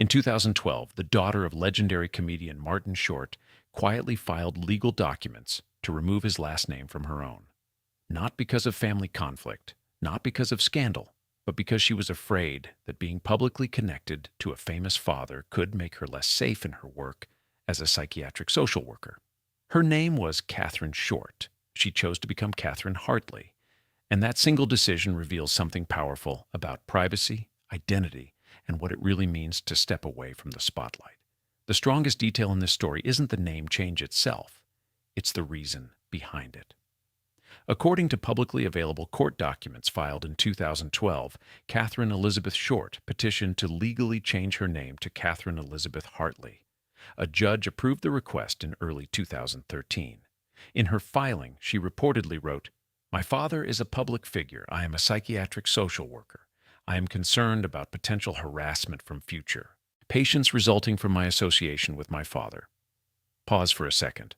In 2012, the daughter of legendary comedian Martin Short quietly filed legal documents to remove his last name from her own. Not because of family conflict, not because of scandal, but because she was afraid that being publicly connected to a famous father could make her less safe in her work as a psychiatric social worker. Her name was Katherine Short. She chose to become Katherine Hartley, and that single decision reveals something powerful about privacy, identity, and what it really means to step away from the spotlight. The strongest detail in this story isn't the name change itself, it's the reason behind it. According to publicly available court documents filed in 2012, Katherine Elizabeth Short petitioned to legally change her name to Katherine Elizabeth Hartley. A judge approved the request in early 2013. In her filing, she reportedly wrote, "My father is a public figure. I am a psychiatric social worker. I am concerned about potential harassment from future patients resulting from my association with my father." Pause for a second.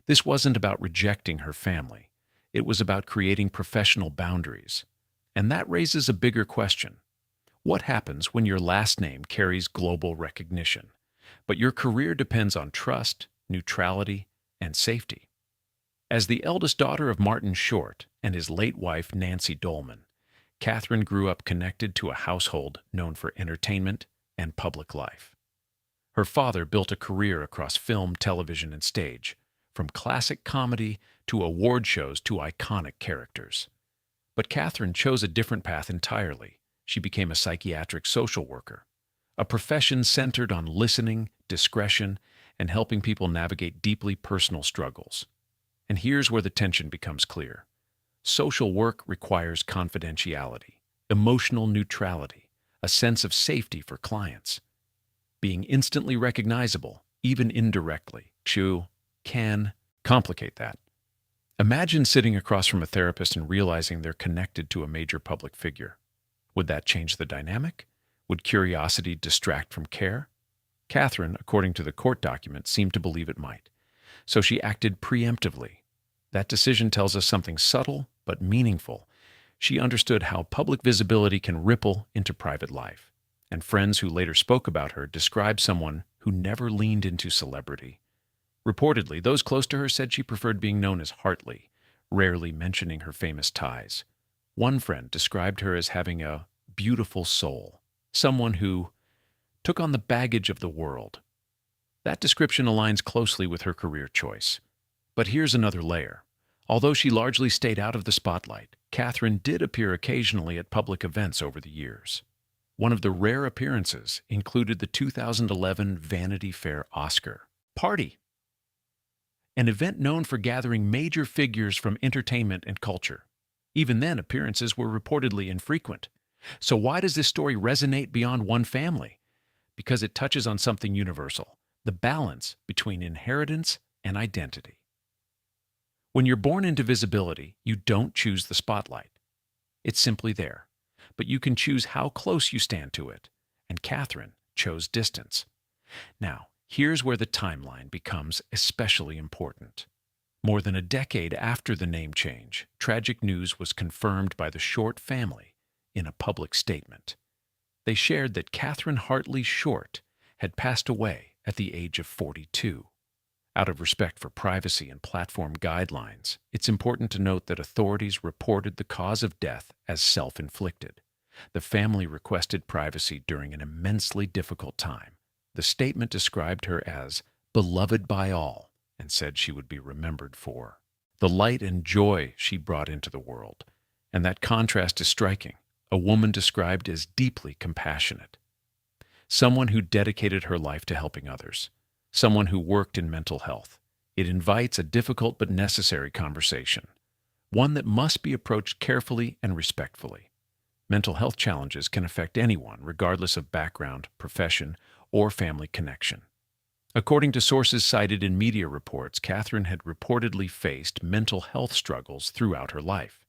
This wasn't about rejecting her family. It was about creating professional boundaries. And that raises a bigger question. What happens when your last name carries global recognition, but your career depends on trust, neutrality, and safety? As the eldest daughter of Martin Short and his late wife Nancy Dolman, Katherine grew up connected to a household known for entertainment and public life. Her father built a career across film, television, and stage, from classic comedy to award shows to iconic characters. But Katherine chose a different path entirely. She became a psychiatric social worker, a profession centered on listening, discretion, and helping people navigate deeply personal struggles. And here's where the tension becomes clear. Social work requires confidentiality, emotional neutrality, a sense of safety for clients. Being instantly recognizable, even indirectly, can complicate that. Imagine sitting across from a therapist and realizing they're connected to a major public figure. Would that change the dynamic? Would curiosity distract from care? Katherine, according to the court document, seemed to believe it might. So she acted preemptively. That decision tells us something subtle but meaningful. She understood how public visibility can ripple into private life. And friends who later spoke about her described someone who never leaned into celebrity. Reportedly, those close to her said she preferred being known as Hartley, rarely mentioning her famous ties. One friend described her as having a beautiful soul, someone who took on the baggage of the world. That description aligns closely with her career choice. But here's another layer. Although she largely stayed out of the spotlight, Katherine did appear occasionally at public events over the years. One of the rare appearances included the 2011 Vanity Fair Oscar party, an event known for gathering major figures from entertainment and culture. Even then, appearances were reportedly infrequent. So why does this story resonate beyond one family? Because it touches on something universal, the balance between inheritance and identity. When you're born into visibility, you don't choose the spotlight. It's simply there. But you can choose how close you stand to it. And Katherine chose distance. Now, here's where the timeline becomes especially important. More than a decade after the name change, tragic news was confirmed by the Short family in a public statement. They shared that Katherine Hartley Short had passed away at the age of 42. Out of respect for privacy and platform guidelines, it's important to note that authorities reported the cause of death as self-inflicted. The family requested privacy during an immensely difficult time. The statement described her as beloved by all and said she would be remembered for the light and joy she brought into the world. And that contrast is striking. A woman described as deeply compassionate. Someone who dedicated her life to helping others. Someone who worked in mental health. It invites a difficult but necessary conversation, one that must be approached carefully and respectfully. Mental health challenges can affect anyone, regardless of background, profession, or family connection. According to sources cited in media reports, Katherine had reportedly faced mental health struggles throughout her life.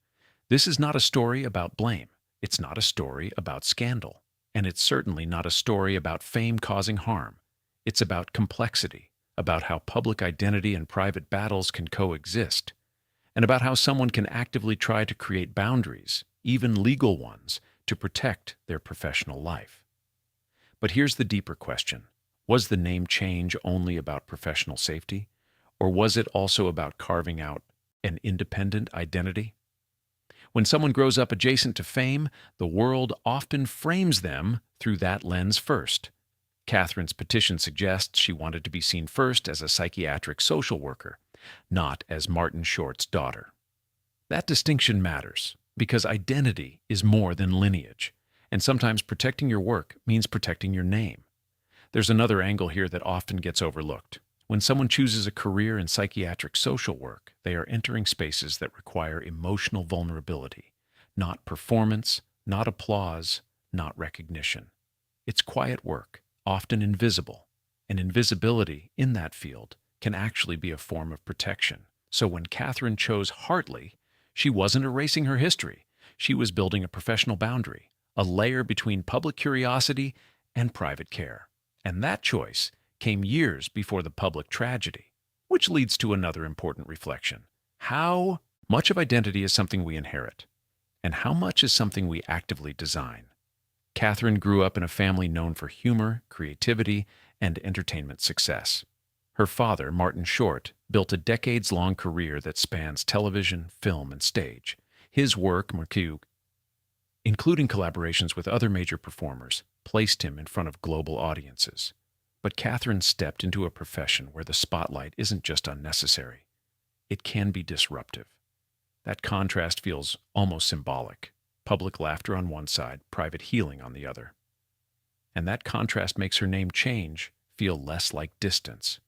This is not a story about blame. It's not a story about scandal. And it's certainly not a story about fame causing harm. It's about complexity, about how public identity and private battles can coexist, and about how someone can actively try to create boundaries, even legal ones, to protect their professional life. But here's the deeper question. Was the name change only about professional safety, or was it also about carving out an independent identity? When someone grows up adjacent to fame, the world often frames them through that lens first. Catherine's petition suggests she wanted to be seen first as a psychiatric social worker, not as Martin Short's daughter. That distinction matters because identity is more than lineage, and sometimes protecting your work means protecting your name. There's another angle here that often gets overlooked. When someone chooses a career in psychiatric social work, they are entering spaces that require emotional vulnerability, not performance, not applause, not recognition. It's quiet work, often invisible, and invisibility in that field can actually be a form of protection. So when Katherine chose Hartley, she wasn't erasing her history. She was building a professional boundary, a layer between public curiosity and private care. And that choice came years before the public tragedy, which leads to another important reflection. How much of identity is something we inherit, and how much is something we actively design? Katherine grew up in a family known for humor, creativity, and entertainment success. Her father, Martin Short, built a decades-long career that spans television, film, and stage. His work, including collaborations with other major performers, placed him in front of global audiences. But Katherine stepped into a profession where the spotlight isn't just unnecessary. It can be disruptive. That contrast feels almost symbolic. Public laughter on one side, private healing on the other. And that contrast makes her name change feel less like distance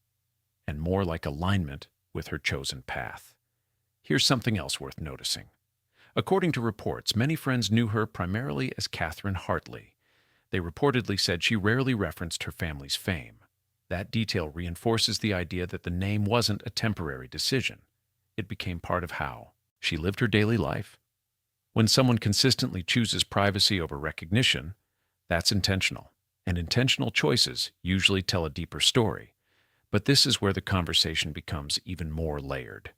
and more like alignment with her chosen path. Here's something else worth noticing. According to reports, many friends knew her primarily as Katherine Hartley. They reportedly said she rarely referenced her family's fame. That detail reinforces the idea that the name wasn't a temporary decision. It became part of how she lived her daily life. When someone consistently chooses privacy over recognition, that's intentional. And intentional choices usually tell a deeper story. But this is where the conversation becomes even more layered.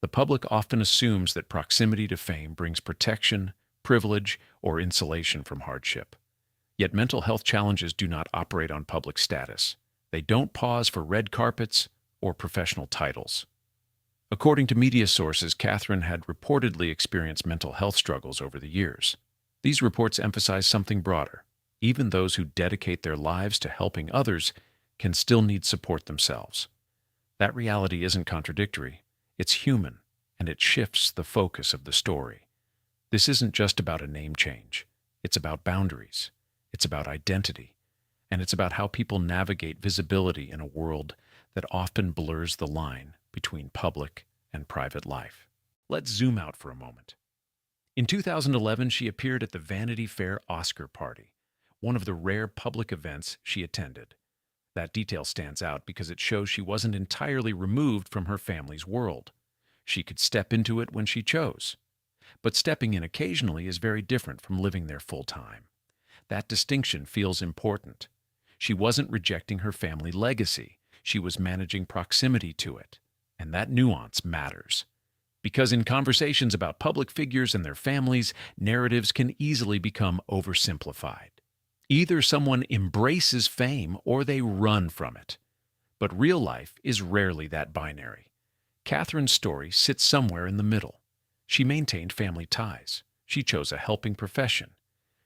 The public often assumes that proximity to fame brings protection, privilege, or insulation from hardship. Yet mental health challenges do not operate on public status. They don't pause for red carpets or professional titles. According to media sources, Katherine had reportedly experienced mental health struggles over the years. These reports emphasize something broader. Even those who dedicate their lives to helping others can still need support themselves. That reality isn't contradictory. It's human, and it shifts the focus of the story. This isn't just about a name change. It's about boundaries. It's about identity. And it's about how people navigate visibility in a world that often blurs the line between public and private life. Let's zoom out for a moment. In 2011, she appeared at the Vanity Fair Oscar party, one of the rare public events she attended. That detail stands out because it shows she wasn't entirely removed from her family's world. She could step into it when she chose. But stepping in occasionally is very different from living there full time. That distinction feels important. She wasn't rejecting her family legacy. She was managing proximity to it. And that nuance matters. Because in conversations about public figures and their families, narratives can easily become oversimplified. Either someone embraces fame or they run from it. But real life is rarely that binary. Katherine's story sits somewhere in the middle. She maintained family ties. She chose a helping profession.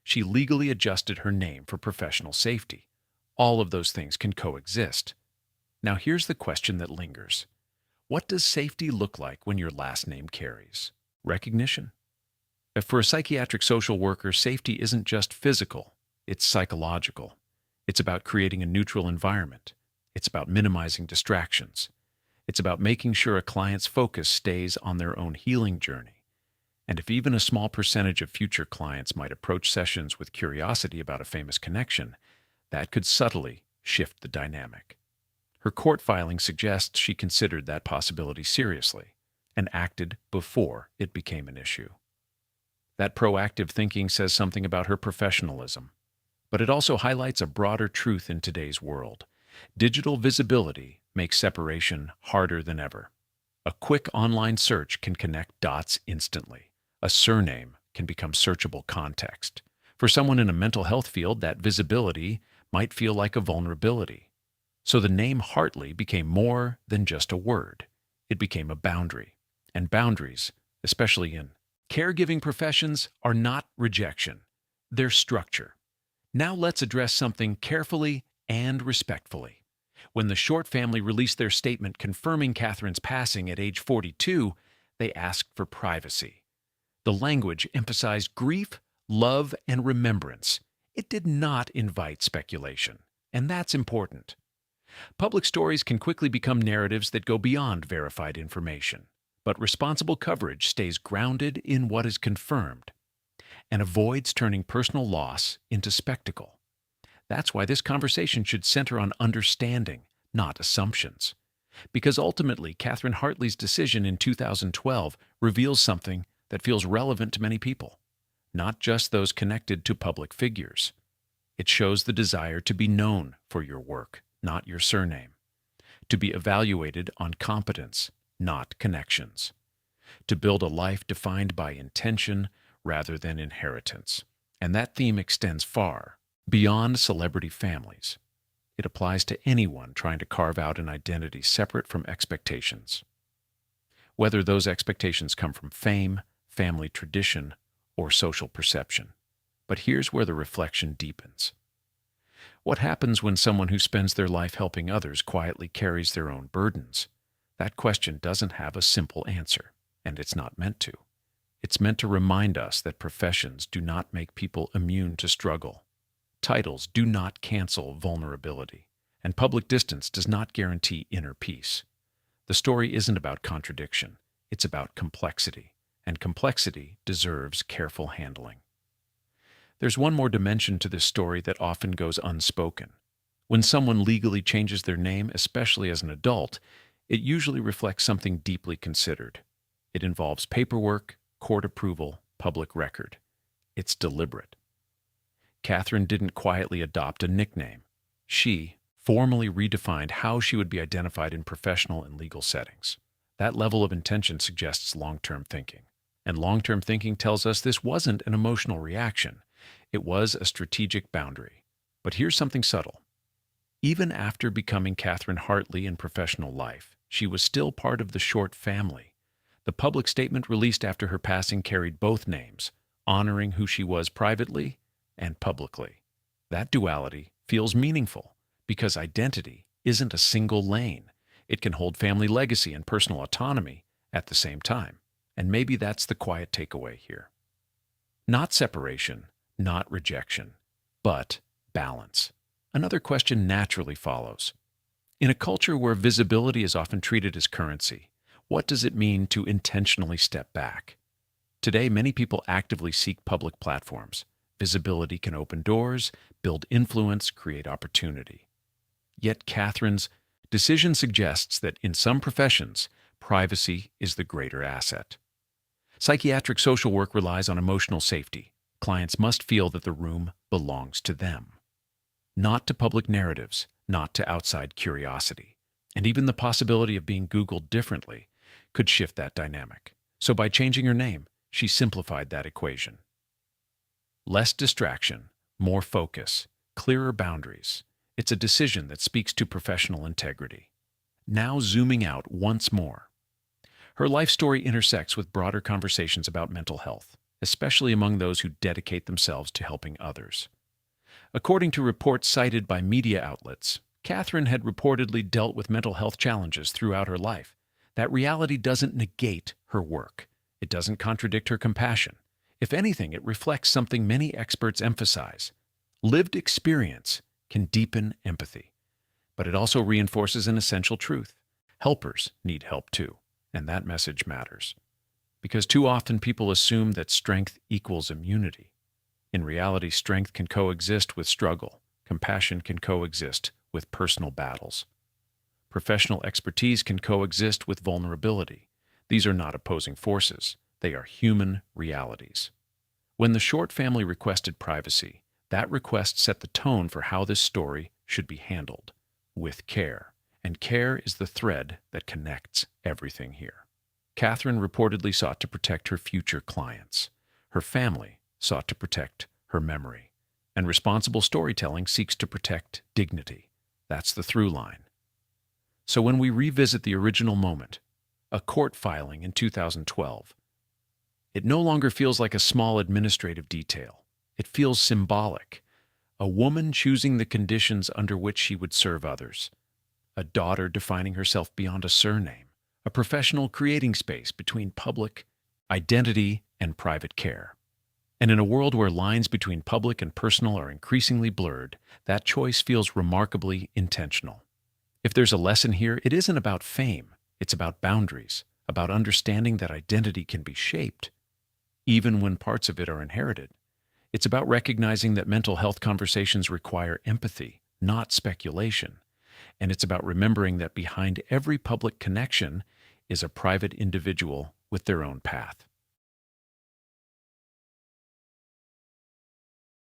She legally adjusted her name for professional safety. All of those things can coexist. Now here's the question that lingers. What does safety look like when your last name carries recognition? For a psychiatric social worker, safety isn't just physical. It's psychological. It's about creating a neutral environment. It's about minimizing distractions. It's about making sure a client's focus stays on their own healing journey. And if even a small percentage of future clients might approach sessions with curiosity about a famous connection, that could subtly shift the dynamic. Her court filing suggests she considered that possibility seriously and acted before it became an issue. That proactive thinking says something about her professionalism. But it also highlights a broader truth in today's world. Digital visibility makes separation harder than ever. A quick online search can connect dots instantly. A surname can become searchable context. For someone in a mental health field, that visibility might feel like a vulnerability. So the name Hartley became more than just a word. It became a boundary. And boundaries, especially in caregiving professions, are not rejection. They're structure. Now let's address something carefully and respectfully. When the Short family released their statement confirming Catherine's passing at age 42, they asked for privacy. The language emphasized grief, love, and remembrance. It did not invite speculation, and that's important. Public stories can quickly become narratives that go beyond verified information, but responsible coverage stays grounded in what is confirmed and avoids turning personal loss into spectacle. That's why this conversation should center on understanding, not assumptions. Because ultimately, Katherine Hartley's decision in 2012 reveals something that feels relevant to many people, not just those connected to public figures. It shows the desire to be known for your work, not your surname. To be evaluated on competence, not connections. To build a life defined by intention rather than inheritance. And that theme extends far beyond celebrity families. It applies to anyone trying to carve out an identity separate from expectations. Whether those expectations come from fame, family tradition, or social perception. But here's where the reflection deepens. What happens when someone who spends their life helping others quietly carries their own burdens? That question doesn't have a simple answer, and it's not meant to. It's meant to remind us that professions do not make people immune to struggle. Titles do not cancel vulnerability, and public distance does not guarantee inner peace. The story isn't about contradiction, it's about complexity, and complexity deserves careful handling. There's one more dimension to this story that often goes unspoken. When someone legally changes their name, especially as an adult, it usually reflects something deeply considered. It involves paperwork, court approval, public record. It's deliberate. Katherine didn't quietly adopt a nickname. She formally redefined how she would be identified in professional and legal settings. That level of intention suggests long-term thinking. And long-term thinking tells us this wasn't an emotional reaction. It was a strategic boundary. But here's something subtle. Even after becoming Katherine Hartley in professional life, she was still part of the Short family. The public statement released after her passing carried both names, honoring who she was privately and publicly. That duality feels meaningful because identity isn't a single lane. It can hold family legacy and personal autonomy at the same time. And maybe that's the quiet takeaway here. Not separation, not rejection, but balance. Another question naturally follows. In a culture where visibility is often treated as currency, what does it mean to intentionally step back? Today, many people actively seek public platforms. Visibility can open doors, build influence, create opportunity. Yet Katherine's decision suggests that in some professions, privacy is the greater asset. Psychiatric social work relies on emotional safety. Clients must feel that the room belongs to them. Not to public narratives, not to outside curiosity. And even the possibility of being Googled differently could shift that dynamic. So by changing her name, she simplified that equation. Less distraction, more focus, clearer boundaries. It's a decision that speaks to professional integrity. Now zooming out once more. Her life story intersects with broader conversations about mental health, especially among those who dedicate themselves to helping others. According to reports cited by media outlets, Katherine had reportedly dealt with mental health challenges throughout her life. That reality doesn't negate her work. It doesn't contradict her compassion. If anything, it reflects something many experts emphasize. Lived experience can deepen empathy, but it also reinforces an essential truth. Helpers need help too, and that message matters. Because too often people assume that strength equals immunity. In reality, strength can coexist with struggle. Compassion can coexist with personal battles. Professional expertise can coexist with vulnerability. These are not opposing forces. They are human realities. When the Short family requested privacy, that request set the tone for how this story should be handled, with care. And care is the thread that connects everything here. Katherine reportedly sought to protect her future clients. Her family sought to protect her memory. and responsible storytelling seeks to protect dignity. That's the through line. So when we revisit the original moment, a court filing in 2012, it no longer feels like a small administrative detail. It feels symbolic. A woman choosing the conditions under which she would serve others. A daughter defining herself beyond a surname. A professional creating space between public identity and private care. And in a world where lines between public and personal are increasingly blurred, that choice feels remarkably intentional. If there's a lesson here, it isn't about fame. It's about boundaries, about understanding that identity can be shaped, even when parts of it are inherited. It's about recognizing that mental health conversations require empathy, not speculation. And it's about remembering that behind every public connection is a private individual with their own path.